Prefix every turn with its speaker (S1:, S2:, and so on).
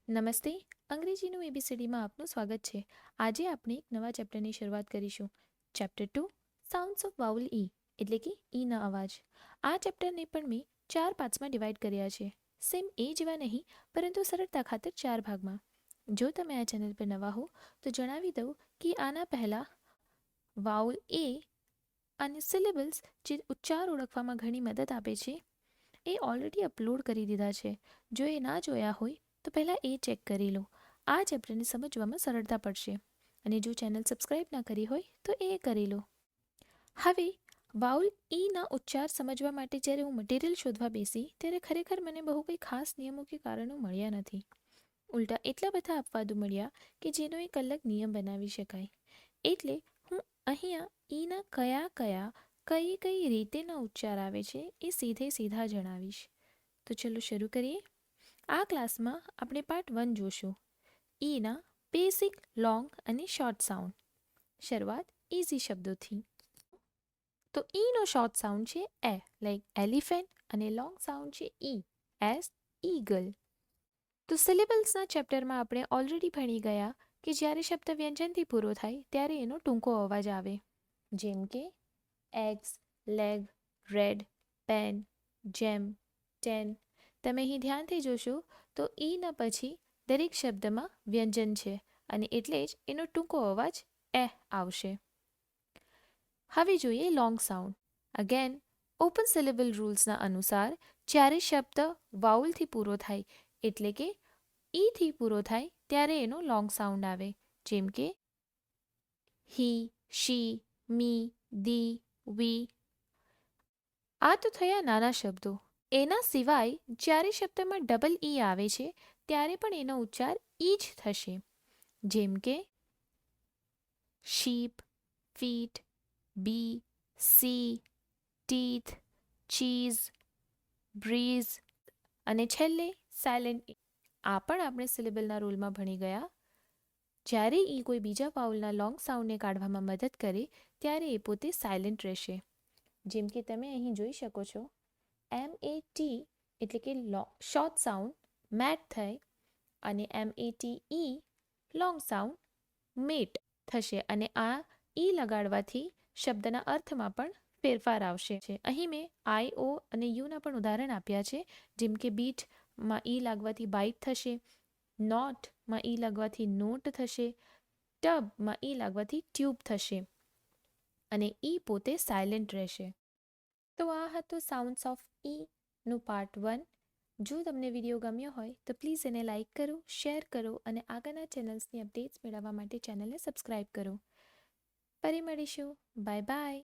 S1: નમસ્તે. અંગ્રેજીનું એબીસીડીમાં આપનું સ્વાગત છે. આજે આપણે એક નવા ચેપ્ટરની શરૂઆત કરીશું. ચેપ્ટર 2 સાઉન્ડ્સ ઓફ વાઉલ ઈ એટલે કે ઈના અવાજ. આ ચેપ્ટરને પણ મેં 4 પાર્ટ્સમાં ડિવાઈડ કર્યા છે. સેમ એ જેવા નહીં, પરંતુ સરળતા ખાતર 4 ભાગમાં. જો તમે આ ચેનલ પર નવા હો તો જણાવી દઉં કે આના પહેલાં વાઉલ એ અને સિલેબલ્સ જે ઉચ્ચાર ઓળખવામાં ઘણી મદદ આપે છે એ ઓલરેડી અપલોડ કરી દીધા છે. જો એ ના જોયા હોય તો પહેલાં એ ચેક કરી લો. આ ચેપ્ટરને સમજવામાં સરળતા પડશે. અને જો ચેનલ સબસ્ક્રાઈબ ના કરી હોય તો એ કરી લો. હવે વાઉલ ઈના ઉચ્ચાર સમજવા માટે જ્યારે હું મટીરિયલ શોધવા બેસી ત્યારે ખરેખર મને બહુ કંઈ ખાસ નિયમો કે કારણો મળ્યા નથી. ઉલટા એટલા બધા અપવાદો મળ્યા કે જેનો એક અલગ નિયમ બનાવી શકાય. એટલે હું અહીંયા ઈના કયા કઈ રીતેના ઉચ્ચાર આવે છે એ સીધા જણાવીશ. તો ચલો શરૂ કરીએ. આ ક્લાસમાં આપણે પાર્ટ 1 જોશું. ઈના બેસિક લોંગ અને શોર્ટ સાઉન્ડ. શરૂઆત ઇઝી શબ્દોથી. તો ઈનો શોર્ટ સાઉન્ડ છે એ લાઈક એલિફન્ટ અને લોંગ સાઉન્ડ છે ઈ એઝ ઈગલ. તો સિલેબલ્સના ચેપ્ટરમાં આપણે ઓલરેડી ભણી ગયા કે જ્યારે શબ્દ વ્યંજનથી પૂરો થાય ત્યારે એનો ટૂંકો અવાજ આવે. જેમ કે એગ્સ, લેગ, રેડ, પેન, જેમ, ટેન. તમે અહીં ધ્યાનથી જોશો તો ઈના પછી દરેક શબ્દમાં વ્યંજન છે અને એટલે જ એનો ટૂંકો અવાજ એ આવશે. હવે જોઈએ long sound. Again open syllable રૂલ્સના અનુસાર જ્યારે શબ્દ વાઉલથી પૂરો થાય એટલે કે ઈથી પૂરો થાય ત્યારે એનો લોંગ સાઉન્ડ આવે. જેમ કે હી, શી, મી, દી, વી. આ તો થયા નાના શબ્દો. એના સિવાય જ્યારે શબ્દમાં ડબલ ઈ આવે છે ત્યારે પણ એનો ઉચ્ચાર ઈ જ થશે. જેમ કે શીપ, ફીટ, બી, સી, ટીથ, ચીઝ, બ્રીઝ અને છેલ્લે સાયલેન્ટ ઈ. આ પણ આપણે સિલેબલના રૂલમાં ભણી ગયા. જ્યારે ઈ કોઈ બીજા વાઉલના લોંગ સાઉન્ડને કાઢવામાં મદદ કરે ત્યારે એ પોતે સાયલેન્ટ રહેશે. જેમ કે તમે અહીં જોઈ શકો છો MAT એટલે કે શોર્ટ સાઉન્ડ મેટ થાય અને MATE લોંગ સાઉન્ડ મેટ થશે અને આ ઈ લગાડવાથી શબ્દના અર્થમાં પણ ફેરફાર આવશે. અહીં મેં આઈ, ઓ અને યુના પણ ઉદાહરણ આપ્યા છે. જેમ કે બીટમાં ઈ લાગવાથી બાઇટ થશે, નોટમાં ઈ લાગવાથી નોટ થશે, ટબમાં ઈ લાગવાથી ટ્યુબ થશે અને ઈ પોતે સાયલેન્ટ રહેશે. તો આ હતું સાઉન્ડ્સ ઓફ ઈનું પાર્ટ 1. જો તમને વિડીયો ગમ્યો હોય તો પ્લીઝ એને લાઇક કરો, શેર કરો અને આગળના ચેનલ્સની અપડેટ્સ મેળવવા માટે ચેનલને સબસ્ક્રાઈબ કરો. ફરી મળીશું. Bye bye.